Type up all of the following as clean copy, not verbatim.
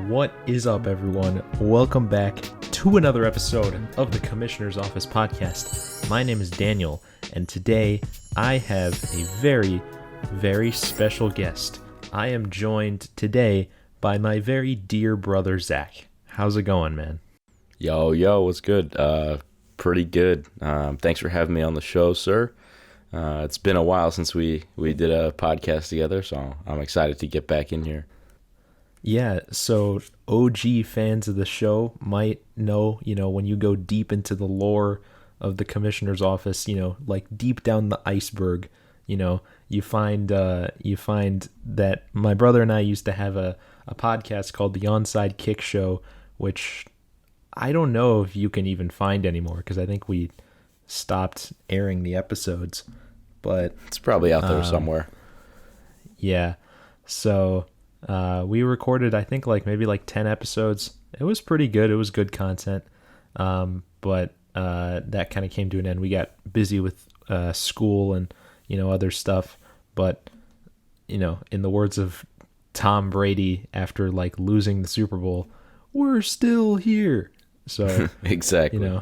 What is up, everyone? Welcome back to another episode of the Commissioner's Office podcast. My name is Daniel, and today I have a very, very special guest. I am joined today by my very dear brother, Zach. How's it going, man? Yo, what's good? Pretty good. Thanks for having me on the show, sir. It's been a while since we did a podcast together, so I'm excited to get back in here. Yeah, so OG fans of the show might know, when you go deep into the lore of the Commissioner's Office, like deep down the iceberg, you find that my brother and I used to have a podcast called the Onside Kick Show, which I don't know if you can even find anymore because I think we stopped airing the episodes, but it's probably out there somewhere. Yeah, so we recorded, I think, maybe 10 episodes. It was pretty good. It was good content. But that kind of came to an end. We got busy with school and, other stuff. But, in the words of Tom Brady after losing the Super Bowl, we're still here. So exactly.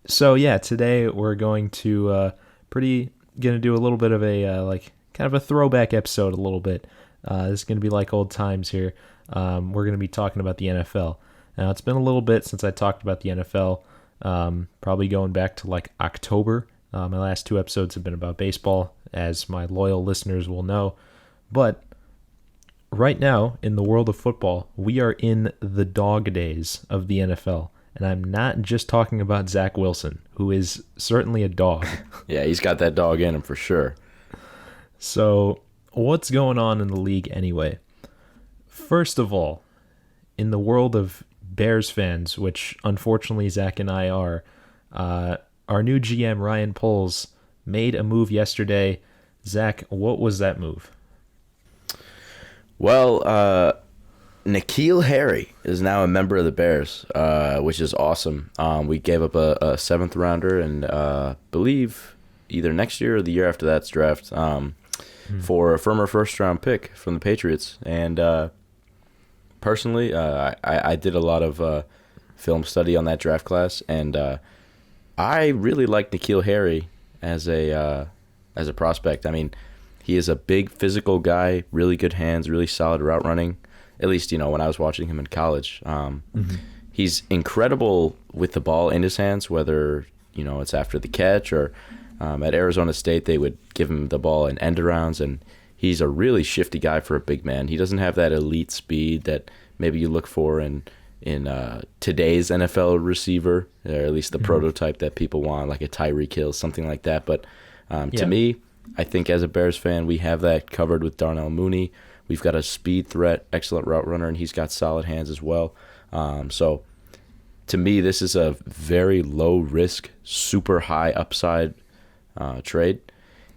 So yeah, today we're going to do a little bit of a kind of a throwback episode a little bit. This is going to be like old times here. We're going to be talking about the NFL. Now, it's been a little bit since I talked about the NFL, probably going back to October. My last two episodes have been about baseball, as my loyal listeners will know. But right now, in the world of football, we are in the dog days of the NFL. And I'm not just talking about Zach Wilson, who is certainly a dog. Yeah, he's got that dog in him for sure. So, what's going on in the league anyway? First of all, in the world of Bears fans, which unfortunately Zach and I are, our new GM, Ryan Poles, made a move yesterday. Zach, what was that move? Well, N'Keal Harry is now a member of the Bears, which is awesome. We gave up a seventh rounder and believe either next year or the year after that's draft. For a firmer first-round pick from the Patriots. And personally, I did a lot of film study on that draft class, and I really like N'Keal Harry as a prospect. I mean, he is a big physical guy, really good hands, really solid route running, at least, when I was watching him in college. He's incredible with the ball in his hands, whether, it's after the catch or at Arizona State, they would give him the ball in end-arounds, and he's a really shifty guy for a big man. He doesn't have that elite speed that maybe you look for in today's NFL receiver, or at least the prototype that people want, like a Tyreek Hill, something like that. But to me, I think as a Bears fan, we have that covered with Darnell Mooney. We've got a speed threat, excellent route runner, and he's got solid hands as well. So to me, this is a very low-risk, super high upside trade,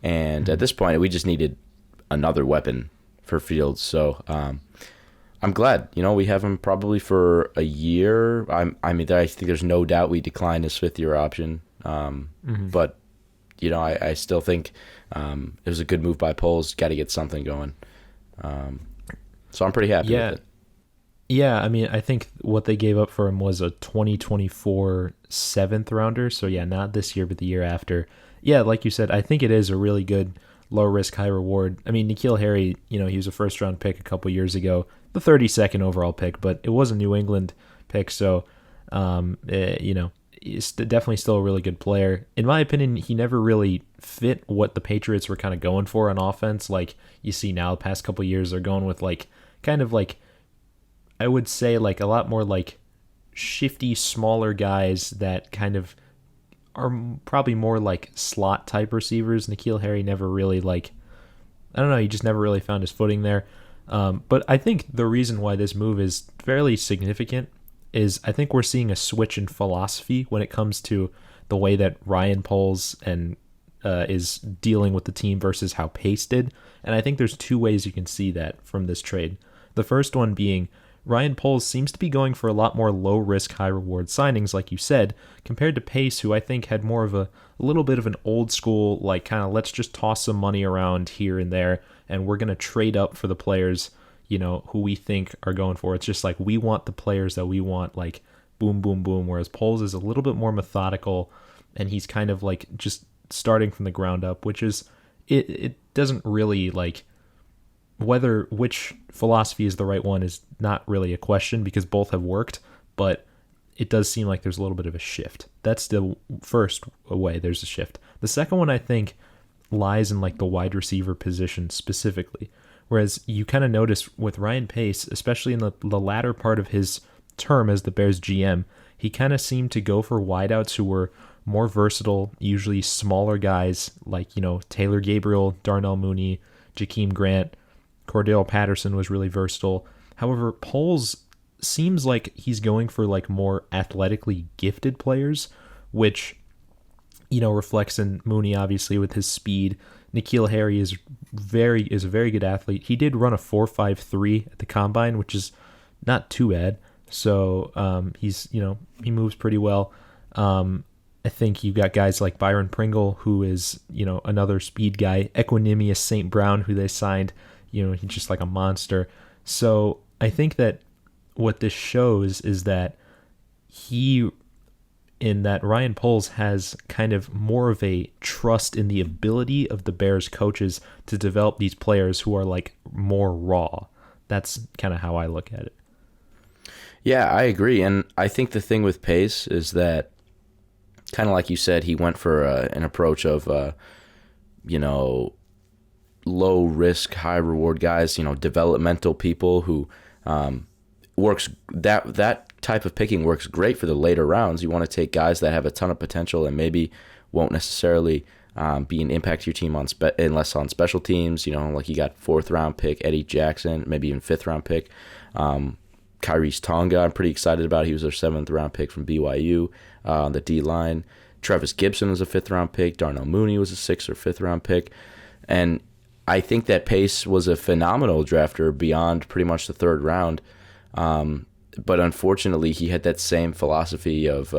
and at this point we just needed another weapon for Fields, so I'm glad we have him probably for a year. I think there's no doubt we declined his fifth-year option, but I still think it was a good move by Poles. Got to get something going, so I'm pretty happy with it. Yeah, I mean, I think what they gave up for him was a 2024 seventh rounder, so yeah, not this year but the year after. Yeah, like you said, I think it is a really good low-risk, high-reward. I mean, N'Keal Harry, he was a first-round pick a couple years ago, the 32nd overall pick, but it was a New England pick, so, he's definitely still a really good player. In my opinion, he never really fit what the Patriots were kind of going for on offense. Like, you see now, the past couple years, they're going with, I would say, a lot more, shifty, smaller guys that kind of are probably more slot type receivers. N'Keal Harry never really I don't know, he just never really found his footing there. But I think the reason why this move is fairly significant is I think we're seeing a switch in philosophy when it comes to the way that Ryan Poles and is dealing with the team versus how Pace did. And I think there's two ways you can see that from this trade. The first one being Ryan Poles seems to be going for a lot more low-risk, high-reward signings, like you said, compared to Pace, who I think had more of a little bit of an old-school, kind of let's just toss some money around here and there, and we're going to trade up for the players, who we think are going for. It's just like we want the players that we want, like boom, boom, boom. Whereas Poles is a little bit more methodical, and he's kind of like just starting from the ground up, which is it doesn't really like which philosophy is the right one is not really a question because both have worked, but it does seem like there's a little bit of a shift. That's the first way there's a shift. The second one I think lies in like the wide receiver position specifically. Whereas you kind of notice with Ryan Pace, especially in the latter part of his term as the Bears GM, he kind of seemed to go for wideouts who were more versatile, usually smaller guys like, Taylor Gabriel, Darnell Mooney, Jakeem Grant, Cordell Patterson was really versatile. However, Poles seems like he's going for like more athletically gifted players, which, reflects in Mooney obviously with his speed. N'Keal Harry is a very good athlete. He did run a 4.53 at the combine, which is not too bad. So he's he moves pretty well. I think you got guys like Byron Pringle, who is another speed guy. Equanimous St. Brown, who they signed. He's just like a monster. So I think that what this shows is that Ryan Poles has kind of more of a trust in the ability of the Bears coaches to develop these players who are like more raw. That's kind of how I look at it. Yeah, I agree. And I think the thing with Pace is that, kind of like you said, he went for an approach of, low risk, high reward guys, developmental people who works that type of picking works great for the later rounds. You want to take guys that have a ton of potential and maybe won't necessarily be an impact to your team unless on special teams. Like you got 4th round pick Eddie Jackson, maybe even 5th round pick. Kyrie's Tonga, I'm pretty excited about. He was their 7th round pick from BYU on the D line. Travis Gibson was a 5th round pick. Darnell Mooney was a 6th or 5th round pick. And I think that Pace was a phenomenal drafter beyond pretty much the 3rd round. But unfortunately, he had that same philosophy of,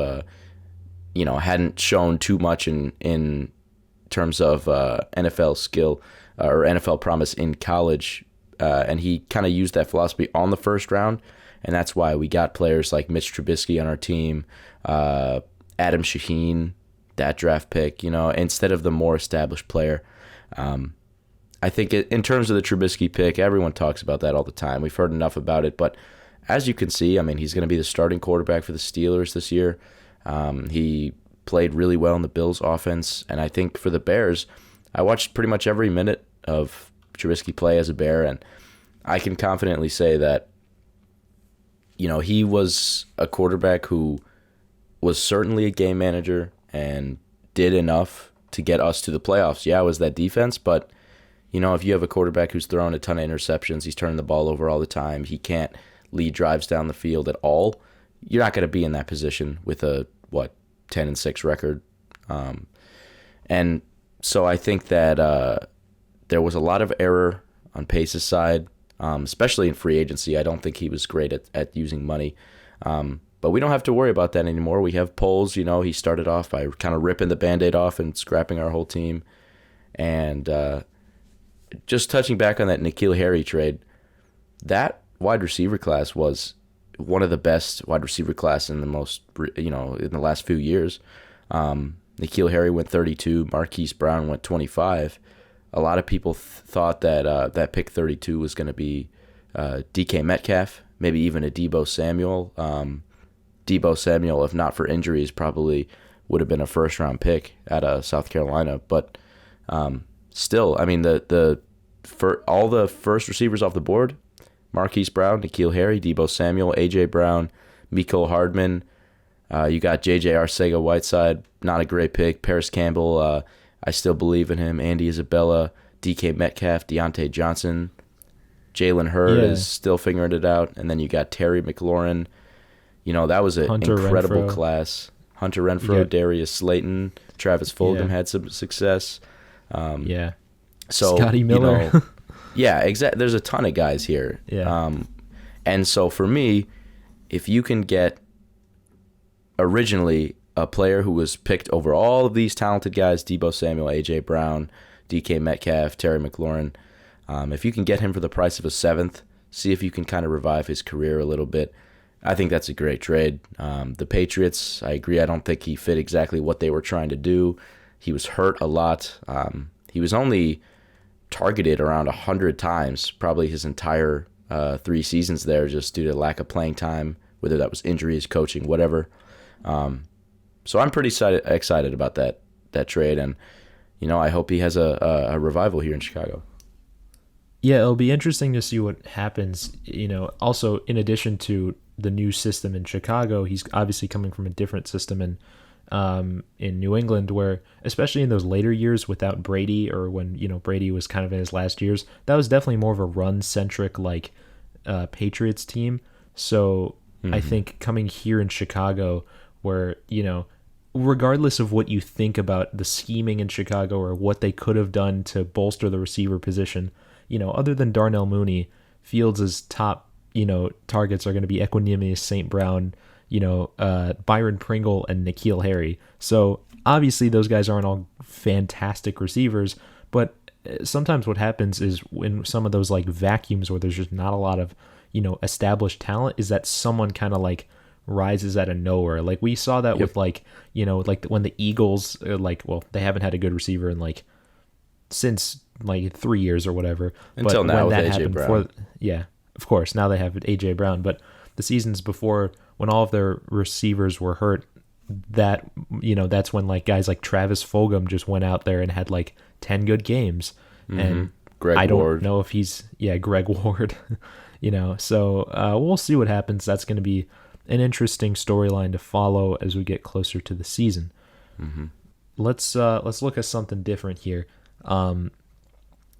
hadn't shown too much in terms of NFL skill or NFL promise in college. And he kind of used that philosophy on the 1st round. And that's why we got players like Mitch Trubisky on our team, Adam Shaheen, that draft pick, instead of the more established player. I think in terms of the Trubisky pick, everyone talks about that all the time. We've heard enough about it. But as you can see, he's going to be the starting quarterback for the Steelers this year. He played really well in the Bills offense. And I think for the Bears, I watched pretty much every minute of Trubisky play as a Bear, and I can confidently say that, he was a quarterback who was certainly a game manager and did enough to get us to the playoffs. Yeah, it was that defense, but, if you have a quarterback who's throwing a ton of interceptions, he's turning the ball over all the time, he can't lead drives down the field at all, you're not going to be in that position with a, 10-6 record. And so I think that there was a lot of error on Pace's side, especially in free agency. I don't think he was great at using money. But we don't have to worry about that anymore. We have Poles. He started off by kind of ripping the Band-Aid off and scrapping our whole team. And just touching back on that N'Keal Harry trade, that wide receiver class was one of the best wide receiver class in the last few years. N'Keal Harry went 32. Marquise Brown went 25. A lot of people thought that that pick 32 was going to be DK Metcalf, maybe even a Deebo Samuel. Deebo Samuel, if not for injuries, probably would have been a 1st-round pick out of South Carolina. But still, all the first receivers off the board, Marquise Brown, N'Keal Harry, Deebo Samuel, A.J. Brown, Mecole Hardman. You got J.J. Arcega-Whiteside, not a great pick. Paris Campbell, I still believe in him. Andy Isabella, DK Metcalf, Deontay Johnson. Jalen Hurd is still figuring it out. And then you got Terry McLaurin. That was an incredible class. Hunter Renfrow, Darius Slayton, Travis Fulgham had some success. So Scotty Miller. Yeah, exactly. There's a ton of guys here. Yeah. And so for me, if you can get originally a player who was picked over all of these talented guys, Deebo Samuel, A.J. Brown, DK Metcalf, Terry McLaurin, if you can get him for the price of a 7th, see if you can kind of revive his career a little bit. I think that's a great trade. The Patriots, I agree. I don't think he fit exactly what they were trying to do. He was hurt a lot. He was only targeted around 100 times, probably his entire 3 seasons there, just due to lack of playing time, whether that was injuries, coaching, whatever. So I'm pretty excited about that trade, and I hope he has a revival here in Chicago. Yeah, it'll be interesting to see what happens. Also in addition to the new system in Chicago, he's obviously coming from a different system in New England, where especially in those later years without Brady, or when Brady was kind of in his last years, that was definitely more of a run centric Patriots team. So I think coming here in Chicago, where regardless of what you think about the scheming in Chicago or what they could have done to bolster the receiver position, other than Darnell Mooney, Fields' top targets are going to be Equanimeous St. Brown, Byron Pringle, and N'Keal Harry. So obviously those guys aren't all fantastic receivers, but sometimes what happens is when some of those vacuums where there's just not a lot of established talent, is that someone kind of rises out of nowhere. We saw that with when the Eagles they haven't had a good receiver in since 3 years or whatever. Until but now when that with AJ happened Brown. before, yeah, of course, now they have AJ Brown, but the seasons before, when all of their receivers were hurt, that's when guys like Travis Fulgham just went out there and had 10 good games. And Greg don't Ward. know if he's Greg Ward. So we'll see what happens. That's going to be an interesting storyline to follow as we get closer to the season. Let's look at something different here.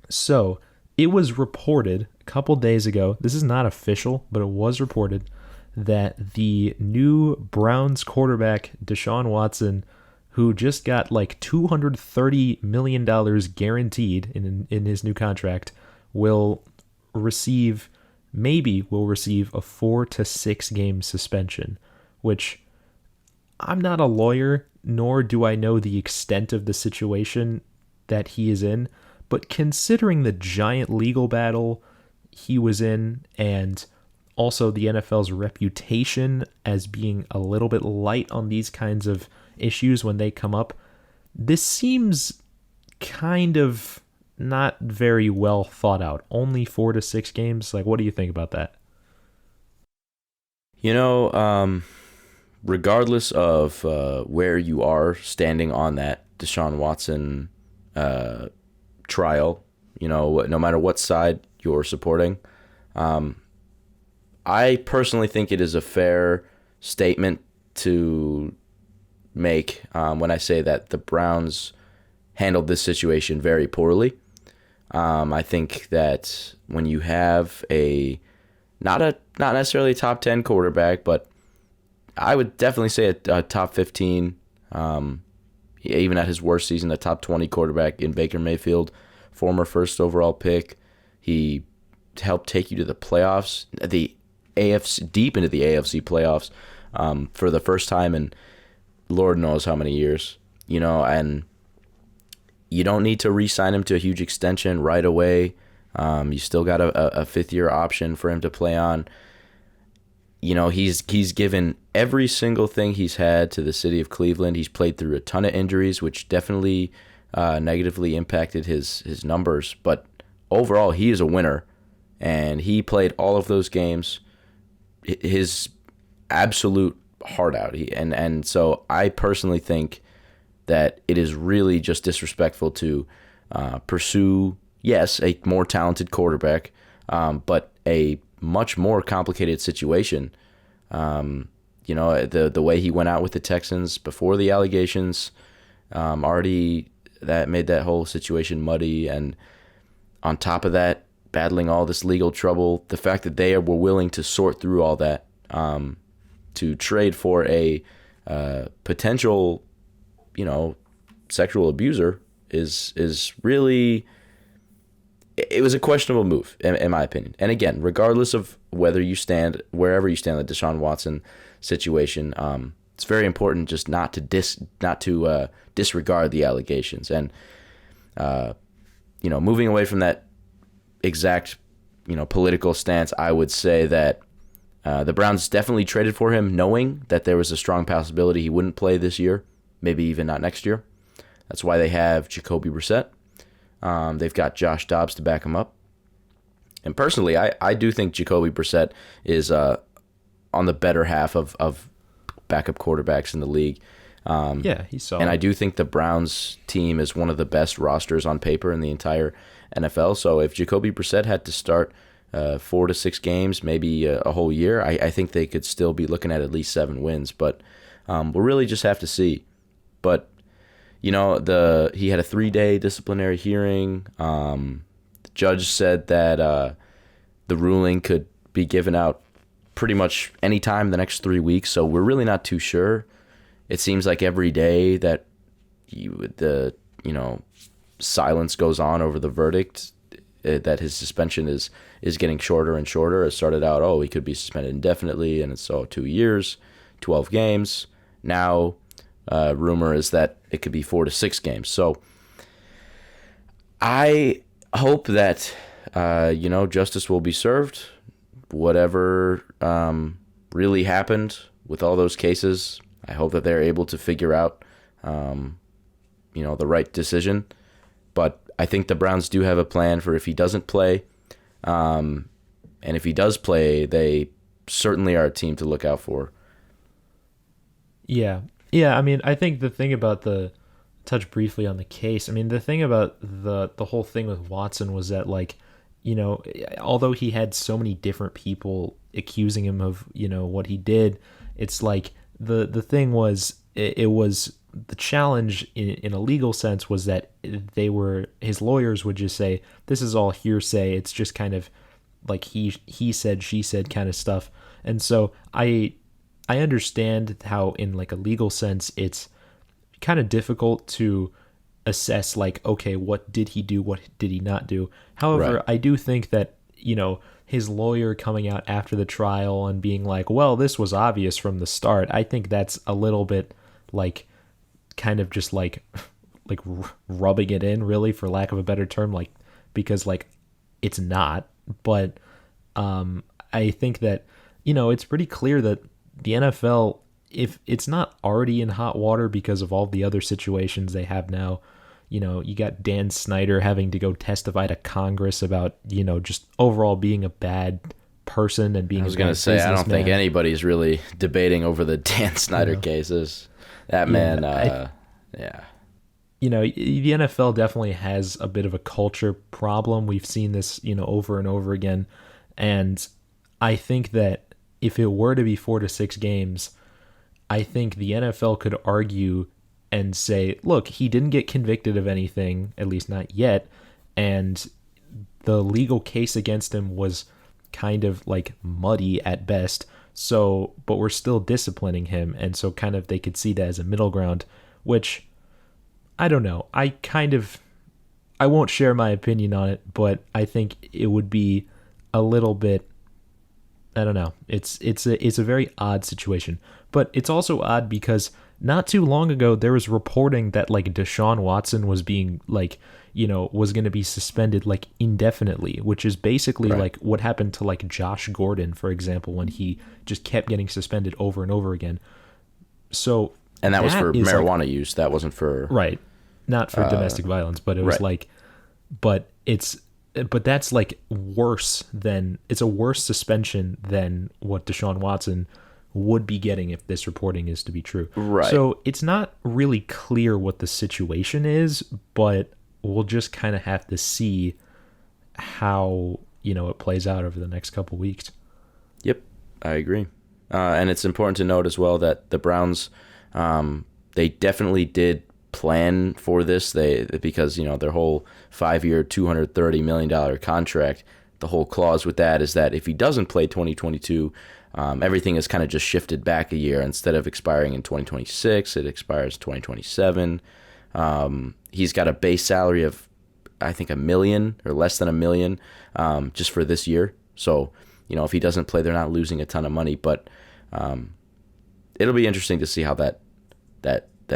So it was reported a couple days ago, this is not official, but it was reported that the new Browns quarterback, Deshaun Watson, who just got $230 million guaranteed in his new contract, will receive a 4 to 6 game suspension, which I'm not a lawyer, nor do I know the extent of the situation that he is in, but considering the giant legal battle he was in, and also the NFL's reputation as being a little bit light on these kinds of issues when they come up, this seems kind of not very well thought out. Only 4 to 6 games. What do you think about that? Regardless of where you are standing on that Deshaun Watson trial, no matter what side you're supporting, I personally think it is a fair statement to make when I say that the Browns handled this situation very poorly. I think that when you have not necessarily a top 10 quarterback, but I would definitely say a top 15, even at his worst season, a top 20 quarterback in Baker Mayfield, former first overall pick. He helped take you to the playoffs, the AFC, deep into the AFC playoffs, for the first time in Lord knows how many years, and you don't need to re-sign him to a huge extension right away. You still got a fifth-year option for him to play on. He's given every single thing he's had to the city of Cleveland. He's played through a ton of injuries, which definitely negatively impacted his numbers. But overall, he is a winner, and he played all of those games, his absolute heart out. And so I personally think that it is really just disrespectful to pursue, yes, a more talented quarterback, but a much more complicated situation. The way he went out with the Texans before the allegations, already that made that whole situation muddy. And on top of that, battling all this legal trouble, the fact that they were willing to sort through all that to trade for a potential, sexual abuser is really, it was a questionable move in my opinion. And again, regardless of wherever you stand the Deshaun Watson situation, it's very important just not to disregard the allegations. And moving away from that exact political stance, I would say that the Browns definitely traded for him, knowing that there was a strong possibility he wouldn't play this year, maybe even not next year. That's why they have Jacoby Brissett. They've got Josh Dobbs to back him up. And personally, I do think Jacoby Brissett is on the better half of backup quarterbacks in the league. Yeah, he's solid. And I do think the Browns team is one of the best rosters on paper in the entire NFL. So if Jacoby Brissett had to start 4 to 6 games, maybe a whole year, I think they could still be looking at least 7 wins. But we'll really just have to see. But he had a 3-day disciplinary hearing. The judge said that the ruling could be given out pretty much any time the next 3 weeks. So we're really not too sure. It seems like every day that the silence goes on over the verdict, that his suspension is getting shorter and shorter. It started out, he could be suspended indefinitely, and it's 2 years, 12 games. Now, rumor is that it could be 4 to 6 games. So I hope that justice will be served. Whatever really happened with all those cases, I hope that they're able to figure out, the right decision. But I think the Browns do have a plan for if he doesn't play. And if he does play, they certainly are a team to look out for. Yeah. Yeah, I mean, I think the thing about touch briefly on the case, I mean, the thing about the whole thing with Watson was that, although he had so many different people accusing him of, what he did, it's like the thing was, it was the challenge in a legal sense was that his lawyers would just say, this is all hearsay. It's just kind of like he said, she said kind of stuff. And so I understand how in like a legal sense, it's kind of difficult to assess okay, what did he do? What did he not do? However, Right. I do think that, his lawyer coming out after the trial and being like, well, this was obvious from the start. I think that's a little bit kind of just rubbing it in, really, for lack of a better term, because it's not. But I think that, it's pretty clear that the NFL, if it's not already in hot water because of all the other situations they have now, you got Dan Snyder having to go testify to Congress about, just overall being a bad person and being I was going to say, I don't think anybody's really debating over the Dan Snyder cases. That man, yeah. The NFL definitely has a bit of a culture problem. We've seen this, over and over again. And I think that if it were to be 4 to 6 games, I think the NFL could argue and say, look, he didn't get convicted of anything, at least not yet, and the legal case against him was kind of muddy at best. So, but we're still disciplining him, and so kind of they could see that as a middle ground, which I don't know. I won't share my opinion on it, but I think it would be a little bit, I don't know. It's a very odd situation, but it's also odd because not too long ago there was reporting that Deshaun Watson was being was going to be suspended indefinitely, which is basically Right. what happened to Josh Gordon, for example, when he just kept getting suspended over and over again. So And that was for is, marijuana use. That wasn't for... right, not for domestic violence, but it was right. but that's worse than, it's a worse suspension than what Deshaun Watson would be getting if this reporting is to be true. Right. So it's not really clear what the situation is, but we'll just kind of have to see how, it plays out over the next couple weeks. Yep, I agree. And it's important to note as well that the Browns, they definitely did plan for this. Because their whole 5-year, $230 million contract, the whole clause with that is that if he doesn't play 2022, everything is kind of just shifted back a year. Instead of expiring in 2026, it expires 2027. He's got a base salary of, I think, $1 million or less than $1 million just for this year. So, if he doesn't play, they're not losing a ton of money. But it'll be interesting to see how that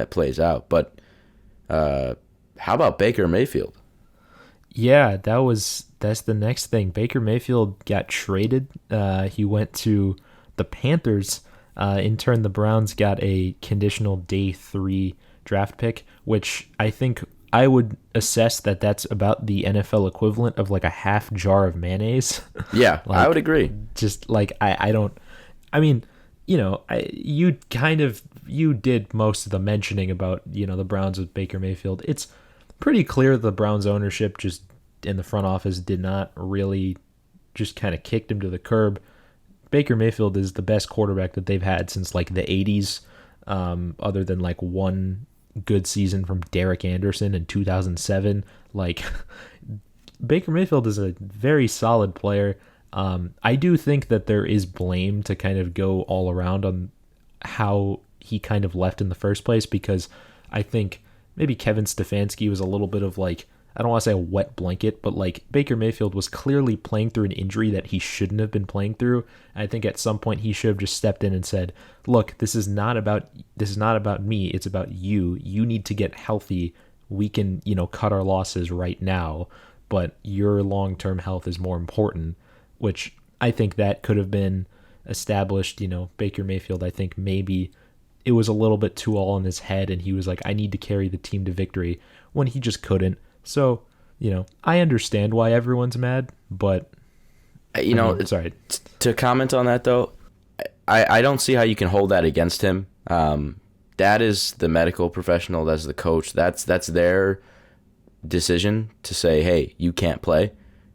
plays out. But how about Baker Mayfield? Yeah, that's the next thing. Baker Mayfield got traded. He went to the Panthers. In turn, the Browns got a conditional day 3 draft pick, which I think I would assess that that's about the NFL equivalent of like a half jar of mayonnaise. Yeah, I would Like, agree. just like I don't. I mean, you did most of the mentioning about the Browns with Baker Mayfield. It's pretty clear the Browns ownership just in the front office did not really, just kind of kicked him to the curb. Baker Mayfield is the best quarterback that they've had since like the 80s, other than like one good season from Derek Anderson in 2007. Like, Baker Mayfield is a very solid player. I do think that there is blame to kind of go all around on how he kind of left in the first place, because I think maybe Kevin Stefanski was a little bit of like, I don't want to say a wet blanket, but like Baker Mayfield was clearly playing through an injury that he shouldn't have been playing through. And I think at some point he should have just stepped in and said, "Look, this is not about me. It's about you. You need to get healthy. We can, cut our losses right now, but your long-term health is more important," which I think that could have been established. Baker Mayfield, I think maybe it was a little bit too all in his head, and he was like, "I need to carry the team to victory," when he just couldn't. So, I understand why everyone's mad, but sorry. To comment on that though, I don't see how you can hold that against him. That is the medical professional, that's the coach. That's their decision to say, hey, you can't play,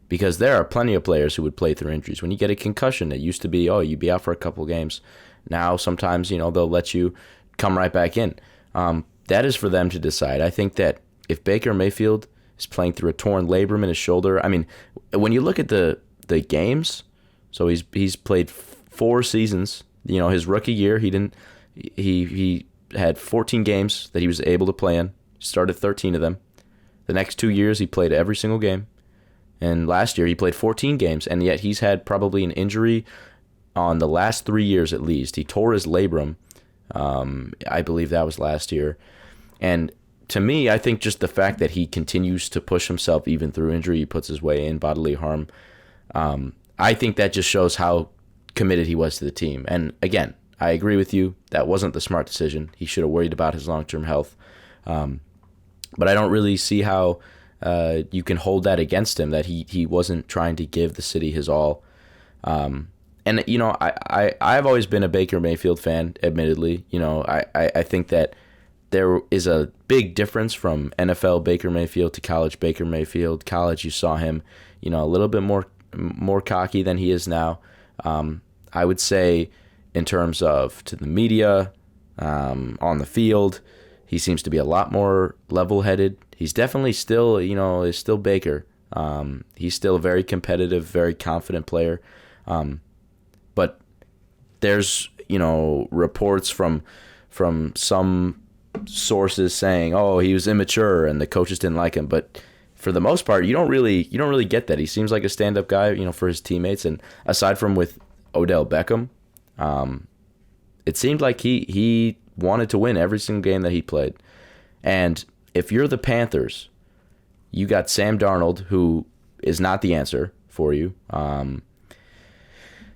because there are plenty of players who would play through injuries. When you get a concussion, it used to be, oh, you'd be out for a couple games. Now sometimes they'll let you come right back in. That is for them to decide. I think that if Baker Mayfield is playing through a torn labrum in his shoulder, I mean, when you look at the games, so he's played 4 seasons. His rookie year, he had 14 games that he was able to play in. Started 13 of them. The next 2 years, he played every single game. And last year, he played 14 games, and yet he's had probably an injury on the last 3 years at least. He tore his labrum. I believe that was last year. And to me, I think just the fact that he continues to push himself even through injury, he puts his way in bodily harm, I think that just shows how committed he was to the team. And again, I agree with you. That wasn't the smart decision. He should have worried about his long-term health. But I don't really see how you can hold that against him, that he wasn't trying to give the city his all. And, I've always been a Baker Mayfield fan, admittedly. I think that there is a big difference from NFL Baker Mayfield to college Baker Mayfield. College, you saw him, a little bit more cocky than he is now. I would say in terms of to the media, on the field, he seems to be a lot more level-headed. He's definitely still, is still Baker. He's still a very competitive, very confident player. But there's, reports from some sources saying, oh, he was immature and the coaches didn't like him. But for the most part, you don't really get that. He seems like a stand-up guy, for his teammates. And aside from with Odell Beckham, it seemed like he wanted to win every single game that he played. And if you're the Panthers, you got Sam Darnold, who is not the answer for you.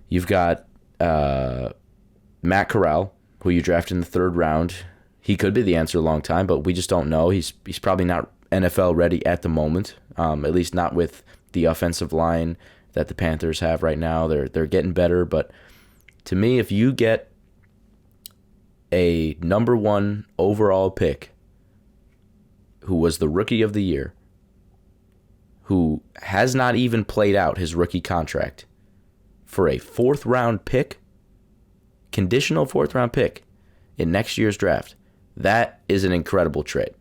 You've got Matt Corral, who you drafted in the 3rd round. He could be the answer a long time, but we just don't know. He's probably not NFL ready at the moment, at least not with the offensive line that the Panthers have right now. They're getting better, but to me, if you get a number 1 overall pick who was the rookie of the year, who has not even played out his rookie contract, for a 4th round pick, conditional 4th round pick in next year's draft, that is an incredible trade.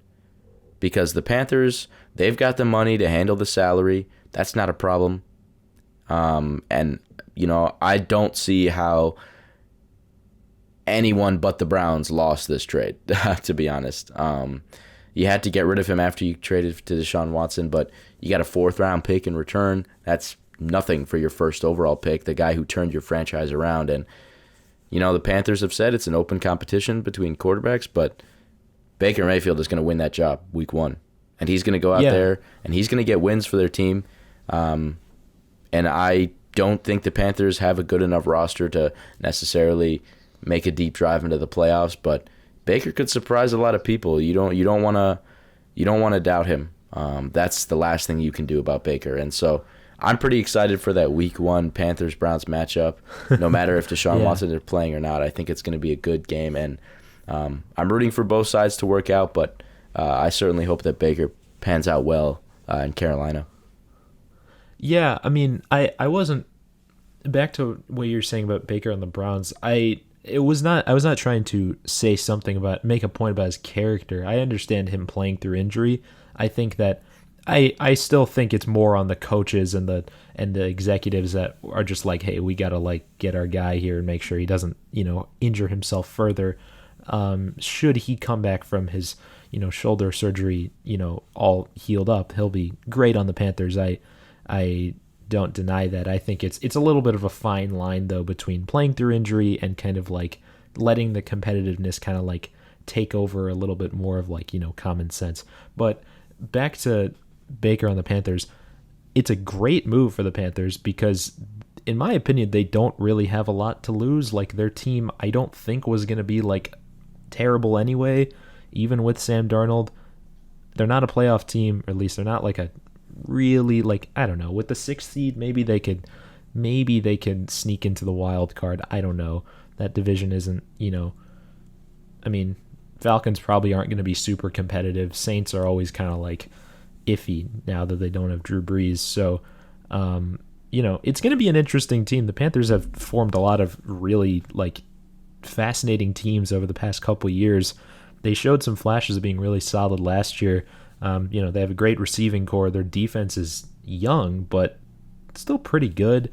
Because the Panthers, they've got the money to handle the salary. That's not a problem. And, I don't see how anyone but the Browns lost this trade, to be honest. You had to get rid of him after you traded to Deshaun Watson, but you got a 4th round pick in return. That's nothing for your 1st overall pick, the guy who turned your franchise around. And, the Panthers have said it's an open competition between quarterbacks, but Baker Mayfield is going to win that job week 1. and he's going to go out there and he's going to get wins for their team. And I don't think the Panthers have a good enough roster to necessarily make a deep drive into the playoffs, but Baker could surprise a lot of people. You don't want to doubt him. That's the last thing you can do about Baker. And so I'm pretty excited for that Week 1 Panthers-Browns matchup. No matter if Deshaun Watson is playing or not, I think it's going to be a good game. And I'm rooting for both sides to work out, but I certainly hope that Baker pans out well in Carolina. Yeah, I mean, I wasn't back to what you're saying about Baker and the Browns. I was not trying to say something about make a point about his character. I understand him playing through injury. I think that I still think it's more on the coaches and the executives that are just like, hey, we gotta like get our guy here and make sure he doesn't injure himself further. Should he come back from his shoulder surgery all healed up, he'll be great on the Panthers. I don't deny that. I think it's a little bit of a fine line though between playing through injury and kind of like letting the competitiveness kind of like take over a little bit more of like common sense. But back to Baker on the Panthers, it's a great move for the Panthers because in my opinion they don't really have a lot to lose. Like their team I don't think was going to be like terrible anyway, even with Sam Darnold. They're not a playoff team, or at least they're not like a really like, I don't know, with the 6th seed maybe they could sneak into the wild card. I don't know. That division isn't, I mean, Falcons probably aren't going to be super competitive. Saints are always kind of like iffy now that they don't have Drew Brees. So, it's going to be an interesting team. The Panthers have formed a lot of really like fascinating teams over the past couple of years. They showed some flashes of being really solid last year. They have a great receiving core. Their defense is young, but still pretty good.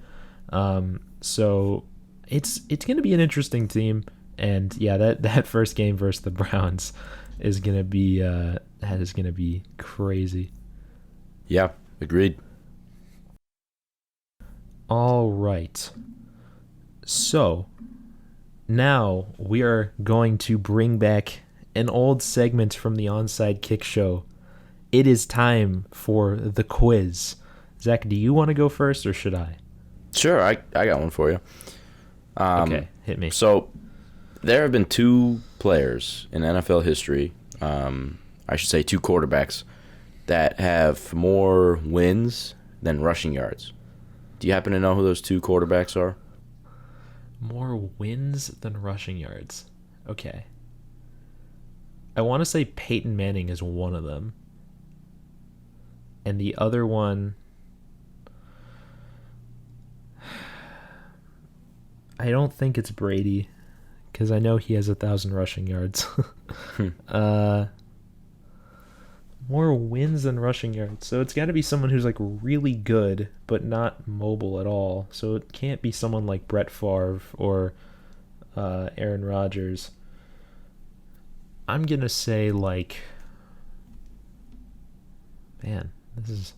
So it's going to be an interesting team. And yeah, that first game versus the Browns is going to be crazy. Yeah, agreed. All right. So now we are going to bring back an old segment from the Onside Kick Show. It is time for the quiz. Zach, do you want to go first or should I? Sure, I got one for you. Okay, hit me. So there have been 2 players in NFL history, I should say 2 quarterbacks, that have more wins than rushing yards. Do you happen to know who those 2 quarterbacks are? More wins than rushing yards. Okay. I want to say Peyton Manning is one of them. And the other one, I don't think it's Brady, because I know he has 1,000 rushing yards. More wins than rushing yards. So it's got to be someone who's like really good, but not mobile at all. So it can't be someone like Brett Favre or Aaron Rodgers. I'm going to say like, man, this is...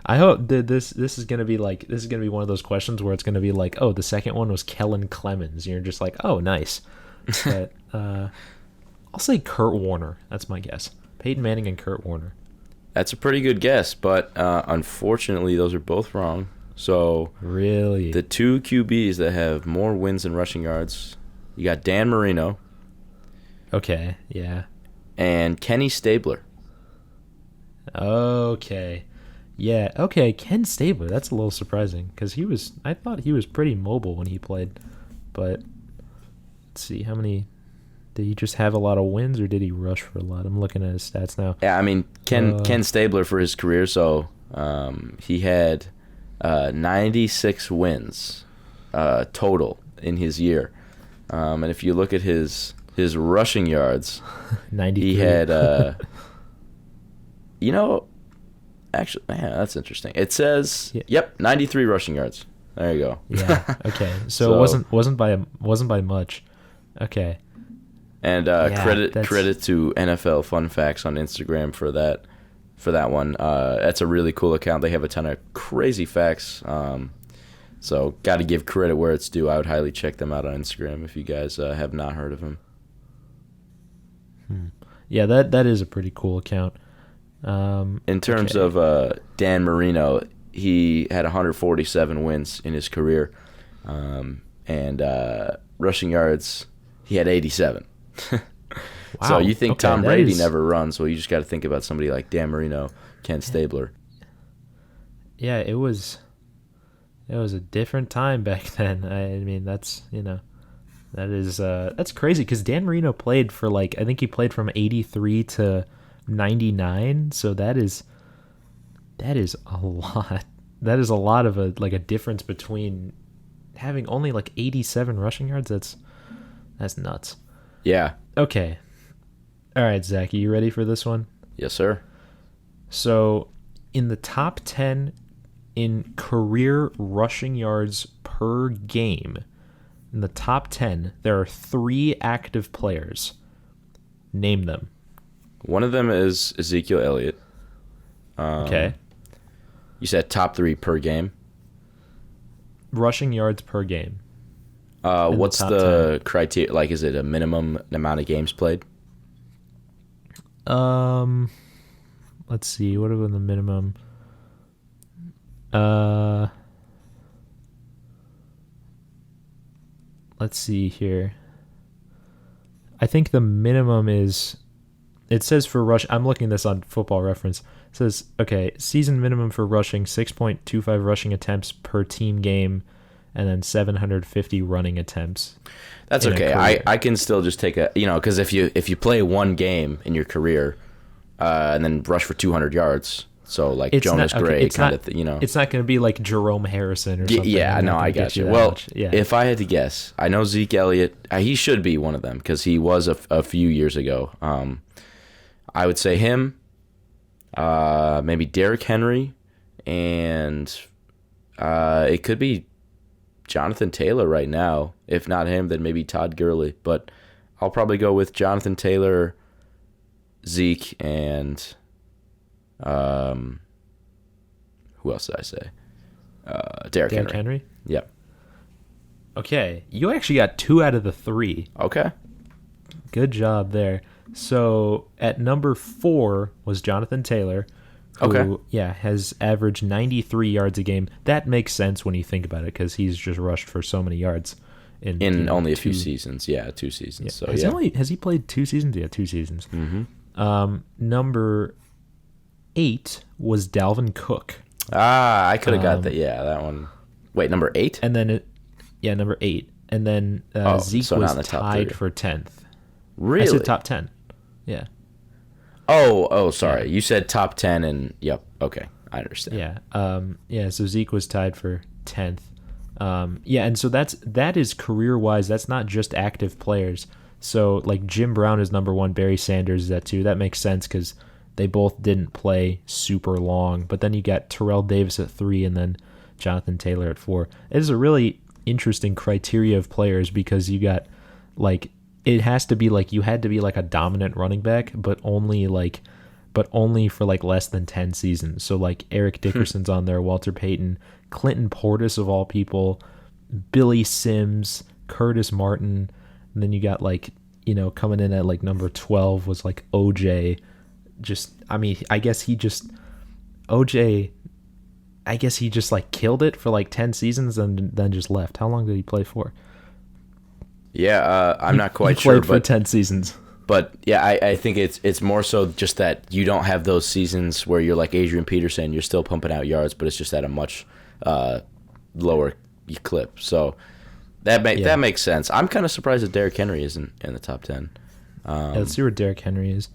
I hope that this is gonna be one of those questions where it's gonna be like, oh, the second one was Kellen Clemens. You're just like, oh, nice. But I'll say Kurt Warner. That's my guess. Peyton Manning and Kurt Warner. That's a pretty good guess, but unfortunately, those are both wrong. So really, the 2 QBs that have more wins than rushing yards, you got Dan Marino. Okay. Yeah. And Kenny Stabler. Okay. Yeah, okay, Ken Stabler, that's a little surprising, because I thought he was pretty mobile when he played, but let's see, how many, did he just have a lot of wins, or did he rush for a lot? I'm looking at his stats now. Yeah, I mean, Ken Stabler for his career, so he had 96 wins total in his year, and if you look at his rushing yards, 93. He had, actually, man, that's interesting. It says, yep, 93 rushing yards. There you go. Yeah. Okay. So it wasn't by much. Okay. And credit to NFL Fun Facts on Instagram for that one. That's a really cool account. They have a ton of crazy facts. So got to give credit where it's due. I would highly check them out on Instagram if you guys have not heard of them. Yeah, that is a pretty cool account. In terms of Dan Marino, he had 147 wins in his career, and rushing yards, he had 87. Wow. So you think Okay, Tom that Brady is- never runs? Well, you just got to think about somebody like Dan Marino, Ken Stabler. Yeah, it was a different time back then. I mean, that's that's crazy because Dan Marino played for I think he played from 83 to 99, so that is a lot. That is a lot of a difference between having only 87 rushing yards. That's nuts. Yeah. Okay. All right, Zach, are you ready for this one? Yes, sir. So, in the top 10 in career rushing yards per game, in the top 10, there are 3 active players. Name them. One of them is Ezekiel Elliott. Okay. You said top 3 per game. Rushing yards per game. What's the criteria? Is it a minimum amount of games played? Let's see. What about the minimum? Let's see here. I think the minimum is. It says for rush. I'm looking this on Football Reference. It says season minimum for rushing 6.25 rushing attempts per team game, and then 750 running attempts. That's okay. I can still just take because if you play one game in your career, and then rush for 200 yards, so Jonas Gray it's not going to be like Jerome Harrison or something. Yeah, no, I got you. Well, if I had to guess, I know Zeke Elliott. He should be one of them because he was a few years ago. I would say him, maybe Derrick Henry, and it could be Jonathan Taylor right now. If not him, then maybe Todd Gurley. But I'll probably go with Jonathan Taylor, Zeke, and who else did I say? Derrick Henry. Yep. Okay, you actually got 2 out of the 3. Okay. Good job there. So at number 4 was Jonathan Taylor, who has averaged 93 yards a game. That makes sense when you think about it because he's just rushed for so many yards in only a few seasons. Yeah, 2 seasons. Yeah. So has he played 2 seasons? Yeah, 2 seasons. Mm-hmm. Number 8 was Dalvin Cook. I could have got that. Yeah, that one. Wait, number 8? And then number 8. And then Zeke was tied for 10th. Really? I said top 10. Yeah. Oh, sorry. You said top 10 and yep. Okay. I understand. Yeah. So Zeke was tied for 10th. And so that is career-wise. That's not just active players. So Jim Brown is number 1, Barry Sanders is at 2. That makes sense because they both didn't play super long. But then you got Terrell Davis at 3 and then Jonathan Taylor at 4. It is a really interesting criteria of players because you got it has to be you had to be a dominant running back, but only for less than 10 seasons. So Eric Dickerson's on there, Walter Payton, Clinton Portis of all people, Billy Sims, Curtis Martin, and then you got coming in at number 12 was OJ. I guess he just killed it for 10 seasons and then just left. How long did he play for? Yeah, I'm not quite sure. He played for 10 seasons. But yeah, I think it's more so just that you don't have those seasons where you're like Adrian Peterson, you're still pumping out yards, but it's just at a much lower clip. So that makes sense. I'm kind of surprised that Derrick Henry isn't in the top 10. Let's see where Derrick Henry is.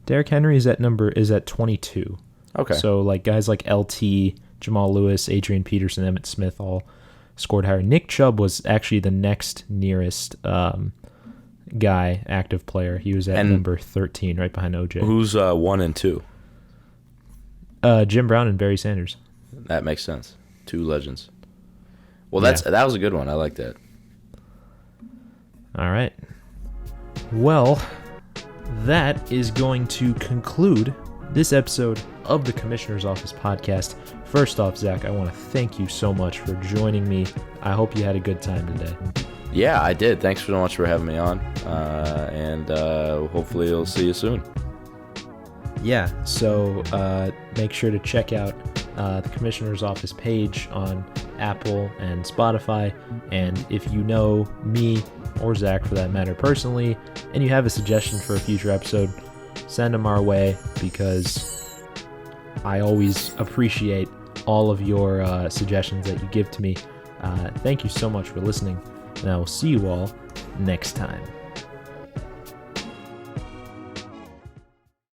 Derrick Henry is at 22. Okay. So guys like LT, Jamal Lewis, Adrian Peterson, Emmitt Smith all scored higher. Nick Chubb was actually the next nearest guy, active player. He was at number 13, right behind OJ. Who's 1 and 2? Jim Brown and Barry Sanders. That makes sense. 2 legends. Well, that was a good one. I like that. All right. Well, that is going to conclude this episode of the Commissioner's Office podcast. First off, Zach, I want to thank you so much for joining me. I hope you had a good time today. Yeah, I did. Thanks so much for having me on. And hopefully you'll see you soon. Yeah, so make sure to check out the Commissioner's Office page on Apple and Spotify. And if you know me or Zach, for that matter, personally, and you have a suggestion for a future episode, send them our way, because I always appreciate all of your suggestions that you give to me. Thank you so much for listening, and I will see you all next time.